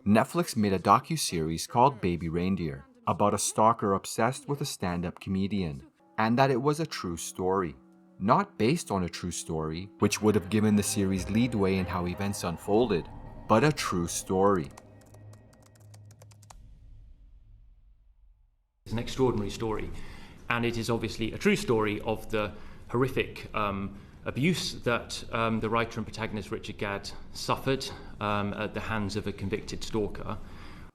Netflix made a docuseries called Baby Reindeer about a stalker obsessed with a stand-up comedian, and that it was a true story. Not based on a true story, which would have given the series leadway in how events unfolded, but a true story. It's an extraordinary story, and it is obviously a true story of the horrific abuse that the writer and protagonist Richard Gadd suffered at the hands of a convicted stalker.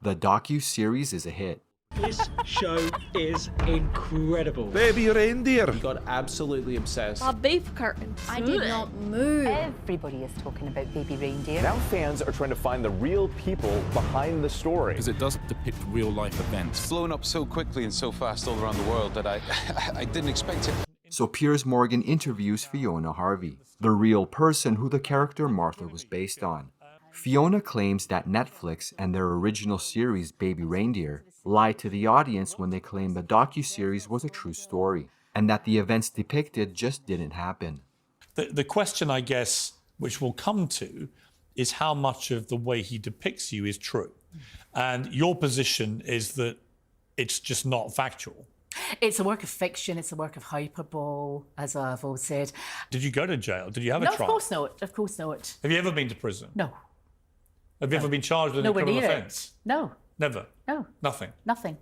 The docu-series is a hit. This show is incredible. Baby Reindeer. He got absolutely obsessed. Our beef curtains. I did not move. Everybody is talking about Baby Reindeer. Now fans are trying to find the real people behind the story. Because it does depict real life events. It's blown up so quickly and so fast all around the world that I didn't expect it. So Piers Morgan interviews Fiona Harvey, the real person who the character Martha was based on. Fiona claims that Netflix and their original series Baby Reindeer lied to the audience when they claimed the docuseries was a true story, and that the events depicted just didn't happen. The question, I guess, which we'll come to, is how much of the way he depicts you is true. And your position is that it's just not factual. It's a work of fiction, it's a work of hyperbole, as I've always said. Did you go to jail? Did you have a No, trial? of course not. Of course not. Have you ever been to prison? No. Have you ever been charged with a Nowhere criminal near it. offence? No. Never? No. Nothing? Nothing.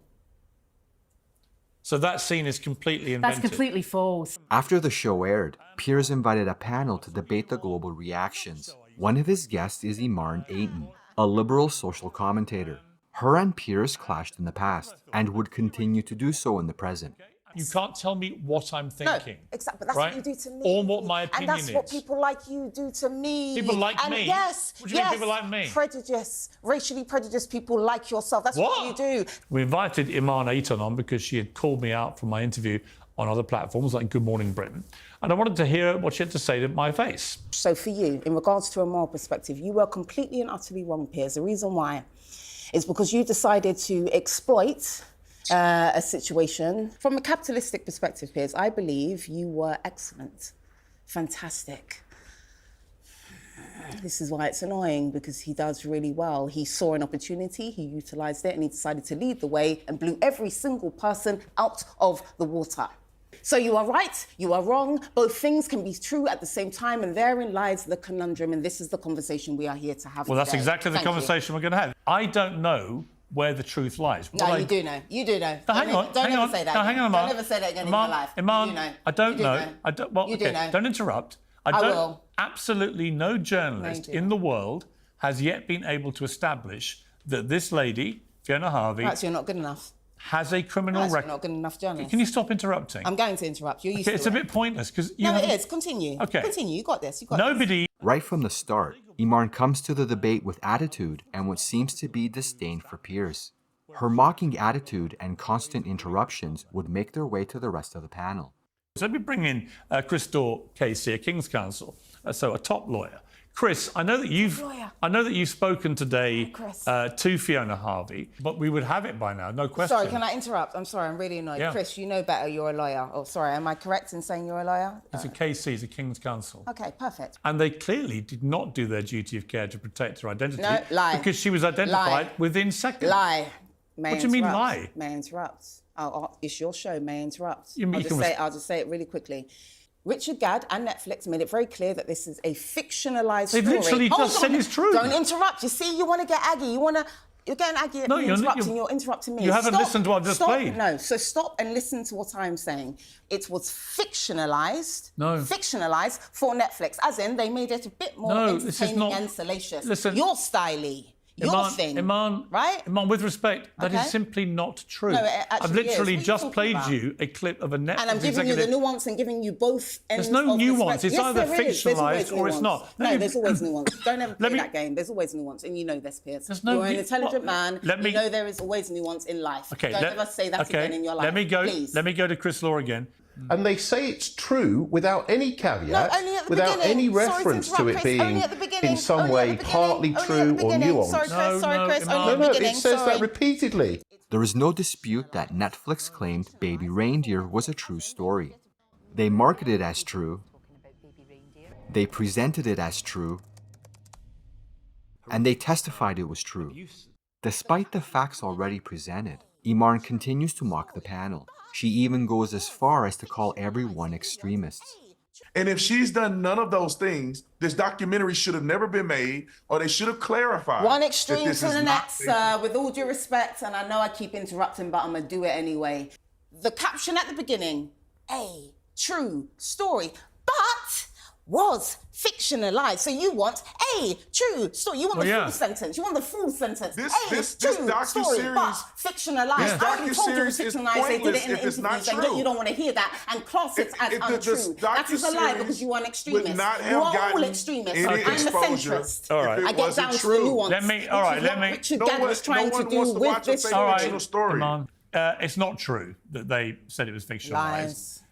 So that scene is completely invented? That's completely false. After the show aired, Piers invited a panel to debate the global reactions. One of his guests is Imarn Ayton, a liberal social commentator. Her and Piers clashed in the past, and would continue to do so in the present. You can't tell me what I'm thinking. No, exactly. But that's right? what you do to me. Or what my opinion is. And that's what people like you do to me. People like and me? Yes. What do you mean people like me? Prejudice. Racially prejudiced people like yourself. That's what you do. We invited Imarn Ayton on because she had called me out from my interview on other platforms like Good Morning Britain. And I wanted to hear what she had to say to my face. So for you, in regards to a moral perspective, you were completely and utterly wrong, Piers. The reason why is because you decided to exploit a situation. From a capitalistic perspective, Piers, I believe you were excellent, fantastic. This is why it's annoying, because he does really well. He saw an opportunity, he utilised it, and he decided to lead the way and blew every single person out of the water. So you are right, you are wrong. Both things can be true at the same time, and therein lies the conundrum, and this is the conversation we are here to have. Well, that's today. exactly the Thank conversation we're going to have. I don't know where the truth lies. No, you do know. You do know. Hang on, Don't hang ever on. say that. No, again. hang on, Don't Imarn. ever say that again in Imarn, your life. Imarn, You do know. I don't You do know. know. I don't. Well, You do okay. know. Don't interrupt. I will. Absolutely no journalist in the world has yet been able to establish that this lady, Fiona Harvey, Right, so you're not good enough. has a criminal Right, so record. you're not good enough journalist. Can you stop interrupting? I'm going to interrupt. You're used to It's it. a bit pointless because No, it is. Continue. Okay. Continue. You got this. You got Nobody. Right from the start, Imarn comes to the debate with attitude and what seems to be disdain for Piers. Her mocking attitude and constant interruptions would make their way to the rest of the panel. So let me bring in Chris Daw, KC, a King's Counsel, so a top lawyer. Chris, I know that you've spoken today to Fiona Harvey, but we would have it by now, no question. Sorry, can I interrupt? I'm sorry, I'm really annoyed. Yeah. Chris, you know better, you're a lawyer. Oh, sorry, am I correct in saying you're a lawyer? It's a KC, it's a King's Counsel. Okay, perfect. And they clearly did not do their duty of care to protect her identity. No, lie. Because she was identified within seconds. Lie. What do you mean lie? May I interrupt? It's your show, may I interrupt? You mean I'll just say it really quickly. Richard Gadd and Netflix made it very clear that this is a fictionalized story. They've literally just said it's true. Don't interrupt. You see, you want to get aggy. You're getting aggy at me you're interrupting me. You haven't listened to what I've just played. No, so stop and listen to what I'm saying. It was fictionalized. No. Fictionalized for Netflix, as in they made it a bit more entertaining and salacious. Listen, your styly. Your thing, right? Imarn, with respect, that is simply not true. No, it actually I've literally is. just played you a clip of a Netflix And I'm giving you the nuance and giving you both ends. There's no of nuance. The It's yes, either there is. fictionalised or it's not. No, there's always nuance. Don't ever play that game. There's always nuance, and you know this, Piers. You're an intelligent man. You know there is always nuance in life. Okay, don't ever say that again in your life. Please. Let me go to Chris Law again. And they say it's true without any caveat, No, only at the without beginning. any reference to it being in some way partly true or nuanced. Sorry, Chris. No, it says that repeatedly. There is no dispute that Netflix claimed Baby Reindeer was a true story. They marketed it as true, they presented it as true, and they testified it was true. Despite the facts already presented, Imarn continues to mock the panel. She even goes as far as to call everyone extremists. And if she's done none of those things, this documentary should have never been made, or they should have clarified. One extreme that this to is the not next, sir, with all due respect, and I know I keep interrupting, but I'm gonna do it anyway. The caption at the beginning, a true story, but was fictionalized. So you want a true story. You want the full sentence. You want the full sentence. This true docu-series, story, but fictionalized. This I already told you it was docu-series is fictionalized. They did it in the pointless if it's not interviews, and yet true. you don't want to hear that and class it as untrue. That is a lie because you are an extremist. Would not have You are all gotten extremists. any I'm a exposure centrist. All right. if it I get wasn't down to true. the nuance. Let me. Richard Gad was trying to do with this All story. right, story. Imarn, it's not true that they said it was fictionalized. Lies.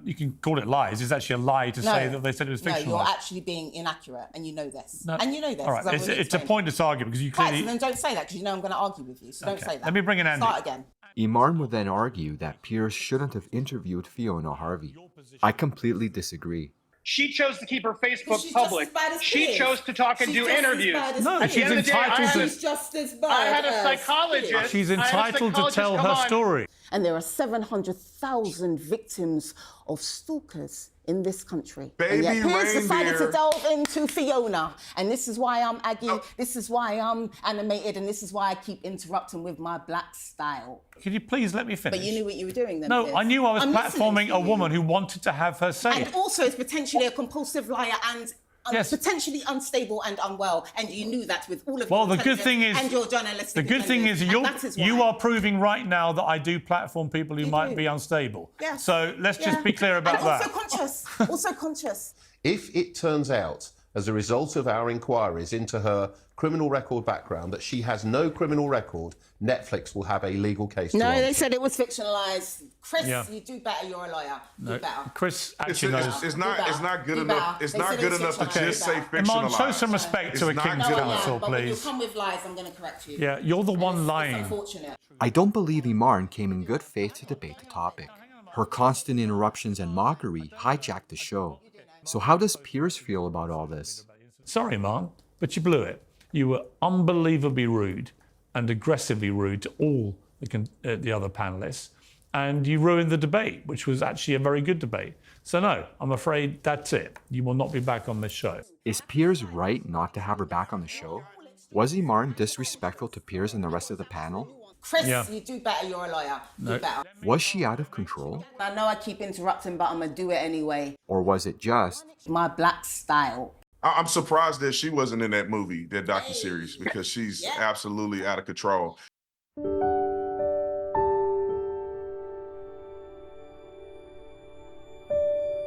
You can call it lies. It's actually a lie to say that they said it was fictionalized. No, you're actually being inaccurate, and you know this. No. And you know this. All right, it's a pointless argument because you clearly... Right, so then don't say that, because you know I'm going to argue with you, so don't say that. Let me bring in Andy. Start again. Imarn would then argue that Piers shouldn't have interviewed Fiona Harvey. I completely disagree. She chose to keep her Facebook public. She chose to talk and do interviews. No, she's entitled to... She's just as bad. I had a psychologist. She's entitled to tell her story. And there are 700,000 victims of stalkers in this country. Baby and yet Piers decided Reindeer. to delve into Fiona. And this is why I'm aggy, this is why I'm animated, and this is why I keep interrupting with my black style. Could you please let me finish? But you knew what you were doing then, No, Piers. I knew I was I'm platforming listening a to woman you. who wanted to have her say. And also is potentially a compulsive liar and Yes. potentially unstable and unwell, and you knew that with all of Well, your the good thing is, and your journalistic the good thing is independence, you why. are proving right now that I do platform people who might be unstable. Yeah. So let's just be clear about and that. Also conscious. If it turns out, as a result of our inquiries into her criminal record background, that she has no criminal record, Netflix will have a legal case to No, answer. they said it was fictionalized. Chris, you do better. You're a lawyer. Do better. Chris actually knows. It's not good enough. It's not good enough to just say fictionalized. Imarn, show some respect to a King's Counsel, but when you please. come with lies, I'm going to correct you. Yeah, you're the one lying. It's unfortunate. I don't believe Imarn came in good faith to debate the topic. Her constant interruptions and mockery hijacked the show. So how does Piers feel about all this? Sorry, Imarn, but you blew it. You were unbelievably rude and aggressively rude to all the other panelists, and you ruined the debate, which was actually a very good debate. So no, I'm afraid that's it. You will not be back on this show. Is Piers right not to have her back on the show? Was Imarn disrespectful to Piers and the rest of the panel? Chris, you do better. You're a lawyer. Do better. Was she out of control? I know I keep interrupting, but I'm going to do it anyway. Or was it just my black style? I'm surprised that she wasn't in that movie, that docuseries, because she's absolutely out of control.